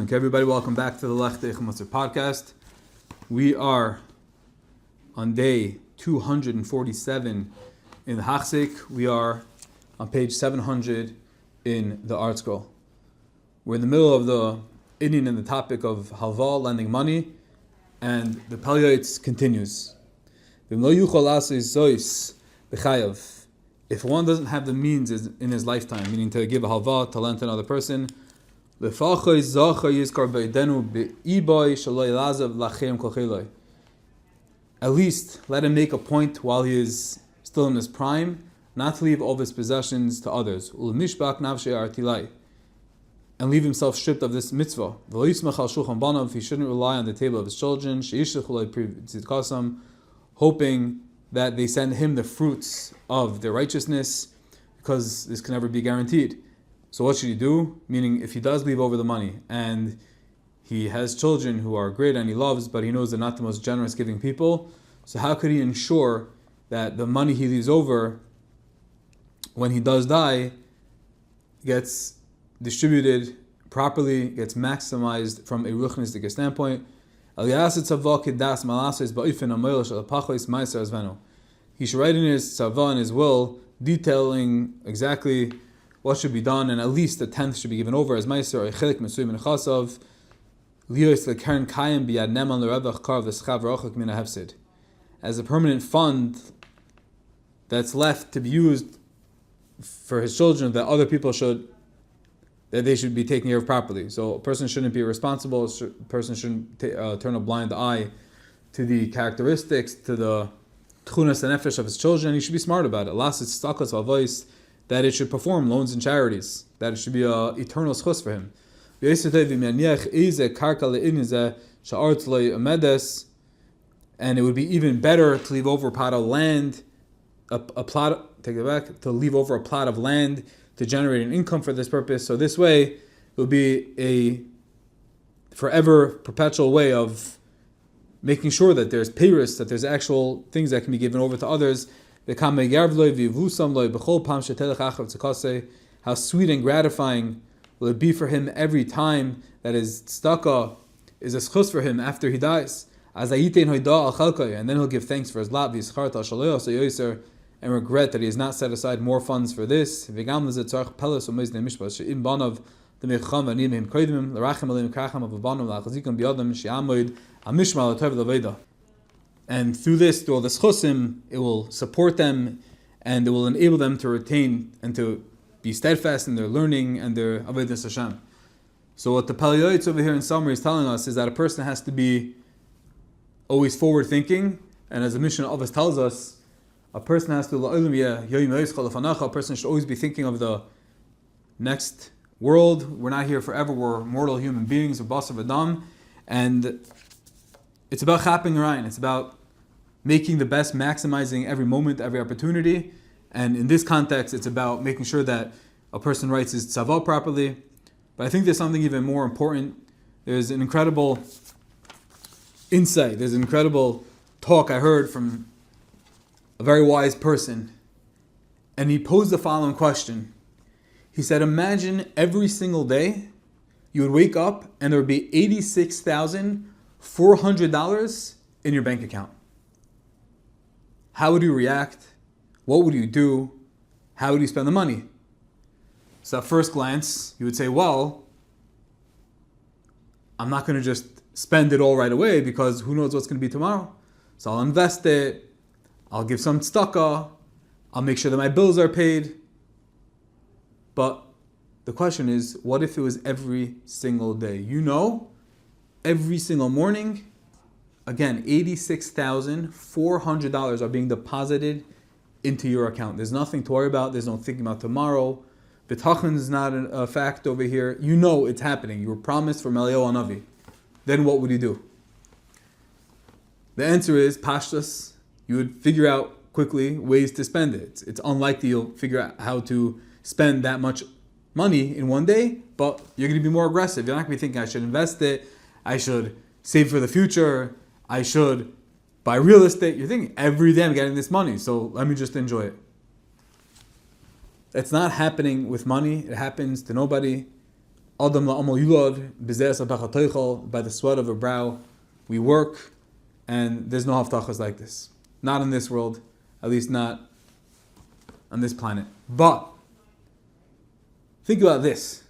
Okay, everybody, welcome back to the Lech Deich Musar podcast. We are on day 247 in the Hachzik. We are on page 700 in the Art Scroll. We're in the middle of the Indian and the topic of halva, lending money, and the Yoeitz continues. If one doesn't have the means in his lifetime, meaning to give a halva, to lend to another person, at least let him make a point while he is still in his prime, not to leave all of his possessions to others, and leave himself stripped of this mitzvah. He shouldn't rely on the table of his children, hoping that they send him the fruits of their righteousness, because this can never be guaranteed. So what should he do? Meaning, if he does leave over the money and he has children who are great and he loves, but he knows they're not the most generous giving people, so how could he ensure that the money he leaves over, when he does die, gets distributed properly, gets maximized from a ruchnistic standpoint? He should write in his tzava, in his will, detailing exactly what should be done, and at least a tenth should be given over as meiser or chelik mesuyim min chasav liyos lekern kayim biyad neman l'revach kar v'schav rochak min hafsid, as a permanent fund that's left to be used for his children, that other people should be taken care of properly. So a person shouldn't be irresponsible. A person shouldn't turn a blind eye to the characteristics, to the tchunas and nefesh of his children. He should be smart about it. Last it's tzakas v'avois, that it should perform loans and charities, that it should be an eternal schus for him. And it would be even better to leave over a plot of land, to leave over a plot of land to generate an income for this purpose. So this way, it will be a forever, perpetual way of making sure that there's peiros, that there's actual things that can be given over to others. How sweet and gratifying will it be for him every time that his tzedaka is a schus for him after he dies. And then he'll give thanks for his lot, and regret that he has not set aside more funds for this. And through this, through all the schusim, it will support them, and it will enable them to retain and to be steadfast in their learning and their avodas Hashem. So what the Pele Yoeitz over here in summary is telling us is that a person has to be always forward thinking, and as the mission of us tells us, a person has to a person should always be thinking of the next world. We're not here forever. We're mortal human beings, we're basar v'dam, and it's about chapping Ryan. It's about making the best, maximizing every moment, every opportunity. And in this context, it's about making sure that a person writes his tzava properly. But I think there's something even more important. There's an incredible insight. There's an incredible talk I heard from a very wise person. And he posed the following question. He said, imagine every single day you would wake up and there would be $86,400 in your bank account. How would you react? What would you do? How would you spend the money? So at first glance, you would say, well, I'm not going to just spend it all right away because who knows what's going to be tomorrow. So I'll invest it. I'll give some tzedaka. I'll make sure that my bills are paid. But the question is, what if it was every single day? You know, every single morning, again, $86,400 are being deposited into your account. There's nothing to worry about. There's no thinking about tomorrow. Bitachon is not a fact over here. You know it's happening. You were promised from Eliyahu Hanavi. Then what would you do? The answer is, pashtus, you would figure out quickly ways to spend it. It's unlikely you'll figure out how to spend that much money in one day, but you're going to be more aggressive. You're not going to be thinking, I should invest it, I should save for the future, I should buy real estate. You're thinking, every day I'm getting this money, so let me just enjoy it. It's not happening with money. It happens to nobody. Adam la'amal yulad, b'zeh sapach ha'toichel, by the sweat of a brow, we work, and there's no haftachas like this. Not in this world, at least not on this planet. But, think about this.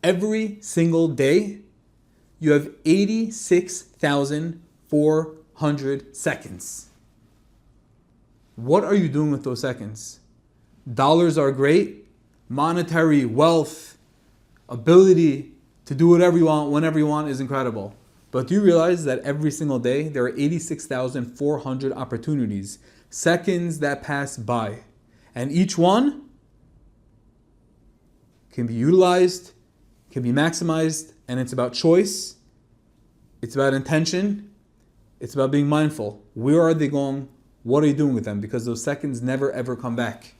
Every single day, you have 86,400 seconds. What are you doing with those seconds? Dollars are great. Monetary wealth, ability to do whatever you want, whenever you want is incredible. But do you realize that every single day there are 86,400 opportunities, seconds that pass by, and each one can be utilized, can be maximized, and it's about choice, it's about intention, it's about being mindful. Where are they going? What are you doing with them? Because those seconds never ever come back.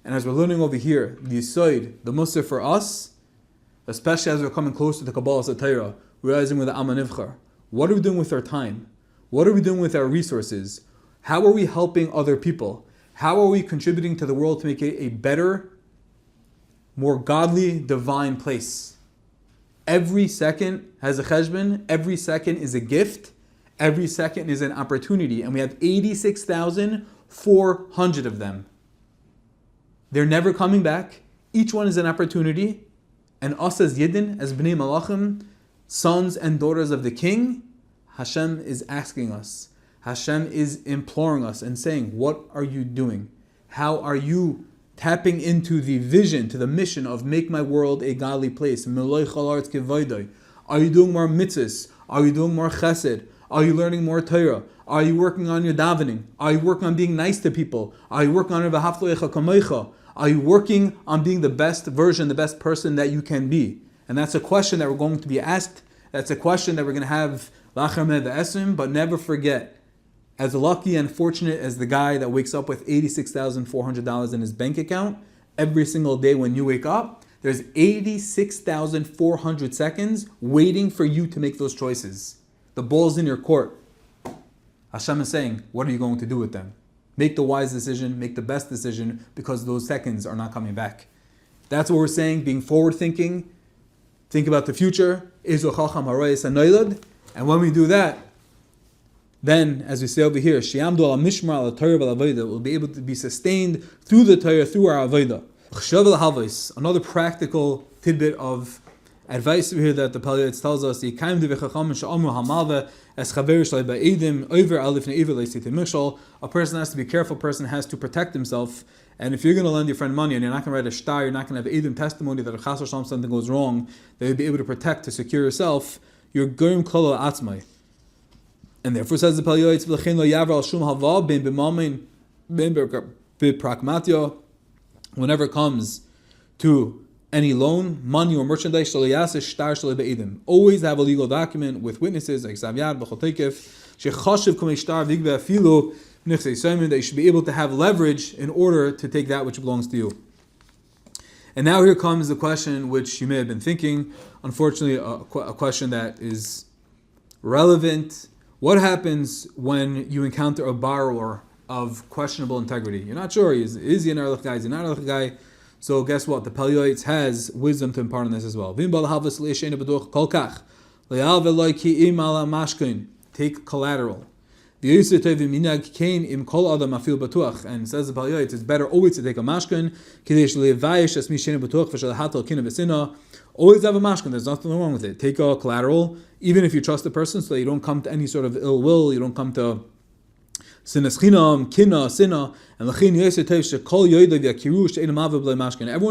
And as we're learning over here, the Yisoid, the Musar for us, especially as we're coming closer to Kabbalah Satira, realizing with the Amma Nivchar, what are we doing with our time? What are we doing with our resources? How are we helping other people? How are we contributing to the world to make it a better, more godly, divine place? Every second has a cheshbon, every second is a gift, every second is an opportunity, and we have 86,400 of them. They're never coming back. Each one is an opportunity, and us as Yidden, as Bnei Malachim, sons and daughters of the King, Hashem is asking us. Hashem is imploring us and saying, what are you doing? How are you tapping into the vision, to the mission of make my world a godly place? Are you doing more mitzvahs? Are you doing more chesed? Are you learning more Torah? Are you working on your davening? Are you working on being nice to people? Are you working on v'hafta lecha kamecha? Are you working on being the best version, the best person that you can be? And that's a question that we're going to be asked. That's a question that we're going to have lachar med v'esrim, but never forget, as lucky and fortunate as the guy that wakes up with $86,400 in his bank account, every single day when you wake up, there's 86,400 seconds waiting for you to make those choices. The ball's in your court. Hashem is saying, what are you going to do with them? Make the wise decision, make the best decision, because those seconds are not coming back. That's what we're saying, being forward-thinking. Think about the future. And when we do that, then, as we say over here, will be able to be sustained through the Torah, through our Avodah. Another practical tidbit of advice here that the Pele tells us, a person has to be careful, a person has to protect himself. And if you're going to lend your friend money and you're not going to write a shtar, you're not going to have Eidim testimony that if Chas v'Shalom something goes wrong, that you'll be able to protect, to secure yourself, you're Gurim Kolo Atzmai. And therefore says the Pele Yoeitz, V'lechein lo yaver al shum hava ben b'mamin ben b'pragmatio, whenever it comes to any loan, money or merchandise, always have a legal document with witnesses, like Savyad, B'chol Teikef, that you should be able to have leverage in order to take that which belongs to you. And now here comes the question which you may have been thinking, unfortunately a question that is relevant. What happens when you encounter a borrower of questionable integrity? You're not sure, is he an Erlich guy, is he not an Erlich guy? So guess what? The Pele Yoeitz has wisdom to impart on this as well. Take collateral. And says the Pele Yoeitz, it's better always to take a mashkin. Always have a mashkin, there's nothing wrong with it. Take a collateral, even if you trust the person, so that you don't come to any sort of ill will, you don't come to sinas chinam, kina, sinna, and everyone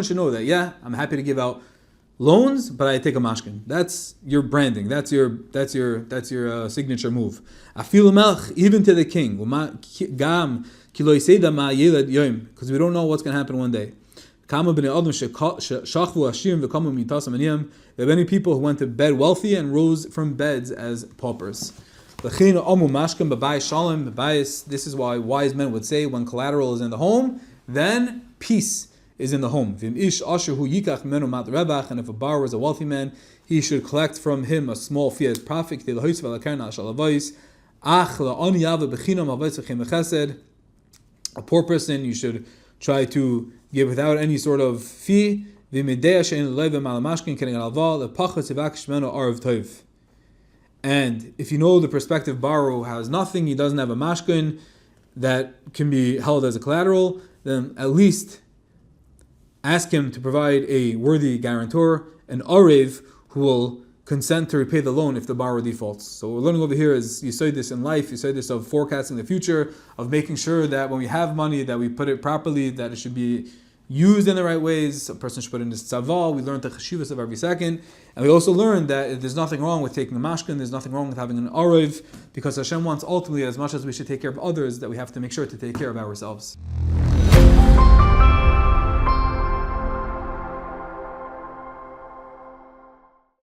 should know that, yeah, I'm happy to give out loans, but I take a mashkin. That's your branding. That's your signature move. Even to the king, because we don't know what's going to happen one day. There are many people who went to bed wealthy and rose from beds as paupers. This is why wise men would say, when collateral is in the home, then peace is in the home. And if a borrower is a wealthy man, he should collect from him a small fee as profit. A poor person, you should try to give without any sort of fee, And if you know the prospective borrower has nothing, he doesn't have a mashkin that can be held as a collateral, then at least ask him to provide a worthy guarantor, an arev, who will consent to repay the loan if the borrower defaults. So what we're learning over here is you say this in life, you say this of forecasting the future, of making sure that when we have money that we put it properly, that it should be used in the right ways. A person should put in his tzavah. We learned the cheshivas of every second. And we also learned that there's nothing wrong with taking a mashkin, there's nothing wrong with having an arev, because Hashem wants ultimately, as much as we should take care of others, that we have to make sure to take care of ourselves.